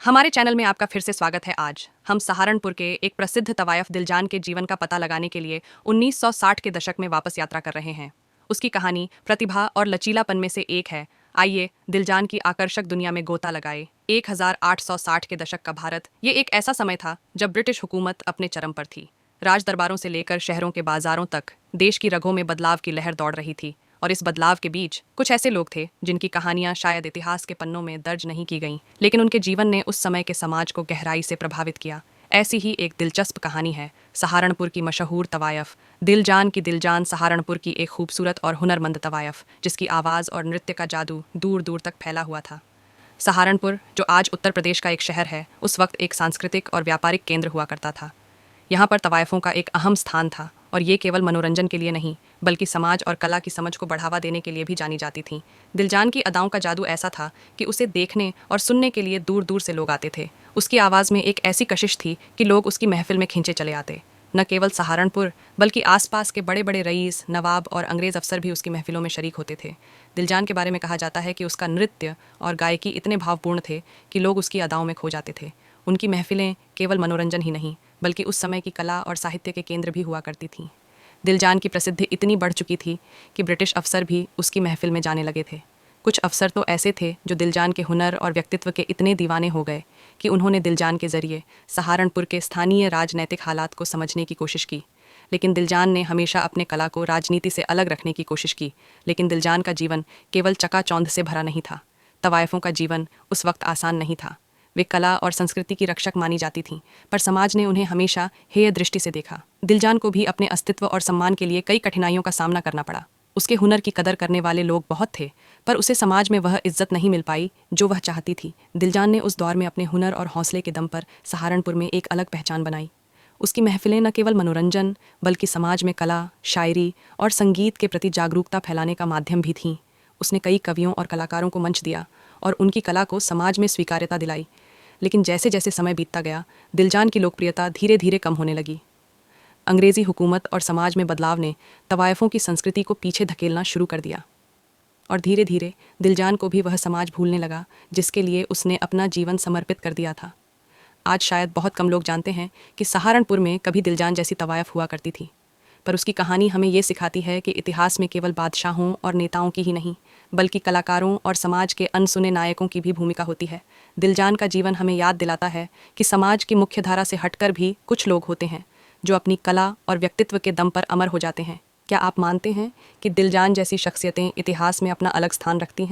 हमारे चैनल में आपका फिर से स्वागत है। आज हम सहारनपुर के एक प्रसिद्ध तवायफ दिलजान के जीवन का पता लगाने के लिए 1960 के दशक में वापस यात्रा कर रहे हैं। उसकी कहानी प्रतिभा और लचीलापन में से एक है। आइए दिलजान की आकर्षक दुनिया में गोता लगाए। 1860 के दशक का भारत ये एक ऐसा समय था जब ब्रिटिश हुकूमत अपने चरम पर थी। राज दरबारों से लेकर शहरों के बाजारों तक देश की रगों में बदलाव की लहर दौड़ रही थी। और इस बदलाव के बीच कुछ ऐसे लोग थे जिनकी कहानियां शायद इतिहास के पन्नों में दर्ज नहीं की गईं, लेकिन उनके जीवन ने उस समय के समाज को गहराई से प्रभावित किया। ऐसी ही एक दिलचस्प कहानी है सहारनपुर की मशहूर तवायफ दिलजान की। दिलजान सहारनपुर की एक खूबसूरत और हुनरमंद तवायफ जिसकी आवाज़ और नृत्य का जादू दूर दूर तक फैला हुआ था। सहारनपुर, जो आज उत्तर प्रदेश का एक शहर है, उस वक्त एक सांस्कृतिक और व्यापारिक केंद्र हुआ करता था। यहाँ पर तवायफों का एक अहम स्थान था और ये केवल मनोरंजन के लिए नहीं बल्कि समाज और कला की समझ को बढ़ावा देने के लिए भी जानी जाती थीं। दिलजान की अदाओं का जादू ऐसा था कि उसे देखने और सुनने के लिए दूर दूर से लोग आते थे। उसकी आवाज़ में एक ऐसी कशिश थी कि लोग उसकी महफिल में खींचे चले आते। न केवल सहारनपुर बल्कि आसपास के बड़े बड़े रईस, नवाब और अंग्रेज़ अफसर भी उसकी महफिलों में शरीक होते थे। दिलजान के बारे में कहा जाता है कि उसका नृत्य और गायकी इतने भावपूर्ण थे कि लोग उसकी अदाओं में खो जाते थे। उनकी महफिलें केवल मनोरंजन ही नहीं बल्कि उस समय की कला और साहित्य के केंद्र भी हुआ करती थीं। दिलजान की प्रसिद्धि इतनी बढ़ चुकी थी कि ब्रिटिश अफसर भी उसकी महफिल में जाने लगे थे। कुछ अफसर तो ऐसे थे जो दिलजान के हुनर और व्यक्तित्व के इतने दीवाने हो गए कि उन्होंने दिलजान के जरिए सहारनपुर के स्थानीय राजनैतिक हालात को समझने की कोशिश की। लेकिन दिलजान ने हमेशा अपने कला को राजनीति से अलग रखने की कोशिश की। लेकिन दिलजान का जीवन केवल चकाचौंध से भरा नहीं था। तवायफों का जीवन उस वक्त आसान नहीं था। वे कला और संस्कृति की रक्षक मानी जाती थीं, पर समाज ने उन्हें हमेशा हेय दृष्टि से देखा। दिलजान को भी अपने अस्तित्व और सम्मान के लिए कई कठिनाइयों का सामना करना पड़ा। उसके हुनर की कदर करने वाले लोग बहुत थे, पर उसे समाज में वह इज्जत नहीं मिल पाई जो वह चाहती थी। दिलजान ने उस दौर में अपने हुनर और हौसले के दम पर सहारनपुर में एक अलग पहचान बनाई। उसकी महफिलें न केवल मनोरंजन बल्कि समाज में कला, शायरी और संगीत के प्रति जागरूकता फैलाने का माध्यम भी थीं। उसने कई कवियों और कलाकारों को मंच दिया और उनकी कला को समाज में स्वीकार्यता दिलाई। लेकिन जैसे जैसे समय बीतता गया, दिलजान की लोकप्रियता धीरे धीरे कम होने लगी। अंग्रेज़ी हुकूमत और समाज में बदलाव ने तवायफों की संस्कृति को पीछे धकेलना शुरू कर दिया और धीरे धीरे दिलजान को भी वह समाज भूलने लगा जिसके लिए उसने अपना जीवन समर्पित कर दिया था। आज शायद बहुत कम लोग जानते हैं कि सहारनपुर में कभी दिलजान जैसी तवायफ हुआ करती थी, पर उसकी कहानी हमें ये सिखाती है कि इतिहास में केवल बादशाहों और नेताओं की ही नहीं बल्कि कलाकारों और समाज के अनसुने नायकों की भी भूमिका होती है। दिलजान का जीवन हमें याद दिलाता है कि समाज की मुख्य धारा से हटकर भी कुछ लोग होते हैं जो अपनी कला और व्यक्तित्व के दम पर अमर हो जाते हैं। क्या आप मानते हैं कि दिलजान जैसी शख्सियतें इतिहास में अपना अलग स्थान रखती हैं?